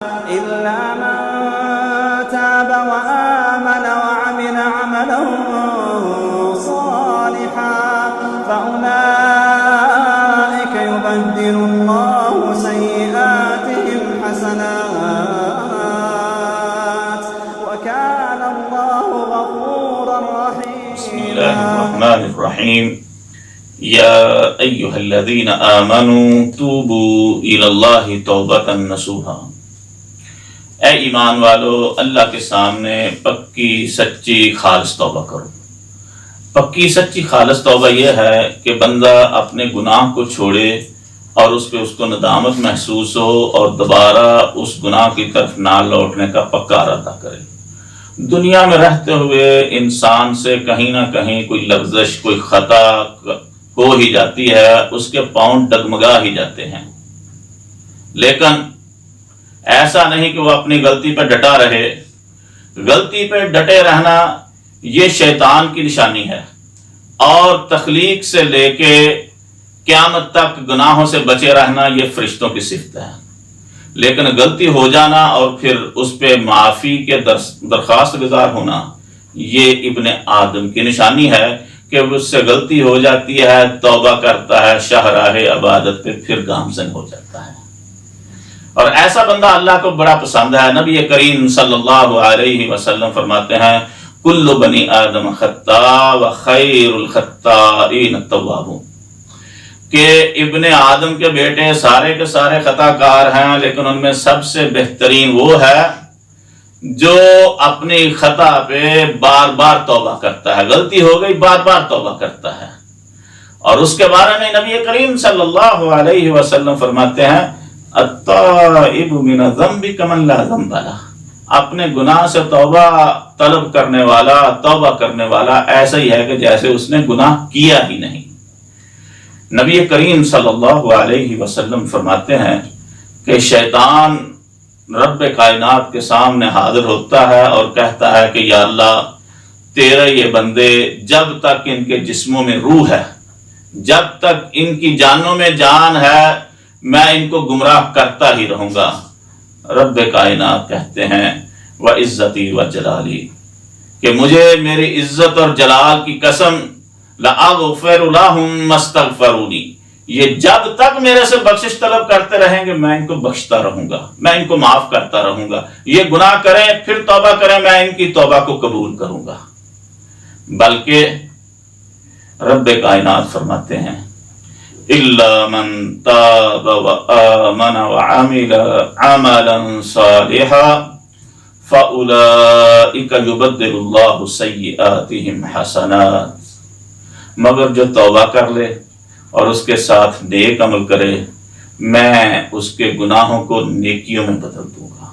إلا من تاب وآمن وعمل عملا صالحا فأولئك يبدل الله سيئاتهم حسنات وكان الله غفورا رحيما. بسم الله الرحمن الرحيم. يا أيها الذين آمنوا توبوا إلى الله توبة نصوحا. اے ایمان والو، اللہ کے سامنے پکی سچی خالص توبہ کرو. پکی سچی خالص توبہ یہ ہے کہ بندہ اپنے گناہ کو چھوڑے اور اس پہ اس کو ندامت محسوس ہو اور دوبارہ اس گناہ کی طرف نہ لوٹنے کا پکا ارادہ کرے. دنیا میں رہتے ہوئے انسان سے کہیں نہ کہیں کوئی لغزش، کوئی خطا ہو ہی جاتی ہے، اس کے پاؤں ڈگمگا ہی جاتے ہیں، لیکن ایسا نہیں کہ وہ اپنی غلطی پہ ڈٹا رہے. غلطی پہ ڈٹے رہنا یہ شیطان کی نشانی ہے، اور تخلیق سے لے کے قیامت تک گناہوں سے بچے رہنا یہ فرشتوں کی صفت ہے. لیکن غلطی ہو جانا اور پھر اس پہ معافی کے درخواست گزار ہونا یہ ابن آدم کی نشانی ہے کہ اس سے غلطی ہو جاتی ہے، توبہ کرتا ہے، شاہراہ عبادت پہ پھر گامزن ہو جاتا ہے. اور ایسا بندہ اللہ کو بڑا پسند ہے. نبی کریم صلی اللہ علیہ وسلم فرماتے ہیں کل بنی آدم خطاء و خیر الخطائین التوابون، کہ ابن آدم کے بیٹے سارے کے سارے خطا کار ہیں، لیکن ان میں سب سے بہترین وہ ہے جو اپنی خطا پہ بار بار توبہ کرتا ہے. غلطی ہو گئی، بار بار توبہ کرتا ہے. اور اس کے بارے میں نبی کریم صلی اللہ علیہ وسلم فرماتے ہیں التائب من الذنب کمن لا ذنب لہ، اپنے گناہ سے توبہ طلب کرنے والا، توبہ کرنے والا ایسا ہی ہے کہ جیسے اس نے گناہ کیا ہی نہیں. نبی کریم صلی اللہ علیہ وسلم فرماتے ہیں کہ شیطان رب کائنات کے سامنے حاضر ہوتا ہے اور کہتا ہے کہ یا اللہ، تیرے یہ بندے جب تک ان کے جسموں میں روح ہے، جب تک ان کی جانوں میں جان ہے، میں ان کو گمراہ کرتا ہی رہوں گا. رب کائنات کہتے ہیں وعزتی وجلالی، کہ مجھے میری عزت اور جلال کی قسم لأغفر لهم ما استغفرونی، یہ جب تک میرے سے بخشش طلب کرتے رہیں گے میں ان کو بخشتا رہوں گا، میں ان کو معاف کرتا رہوں گا. یہ گناہ کریں پھر توبہ کریں، میں ان کی توبہ کو قبول کروں گا. بلکہ رب کائنات فرماتے ہیں الا من تاب وآمن وعمل عملا صالحا فاولئک یبدل اللہ سیئاتہم حسنات، مگر جو توبہ کر لے اور اس کے ساتھ نیک عمل کرے، میں اس کے گناہوں کو نیکیوں میں بدل دوں گا.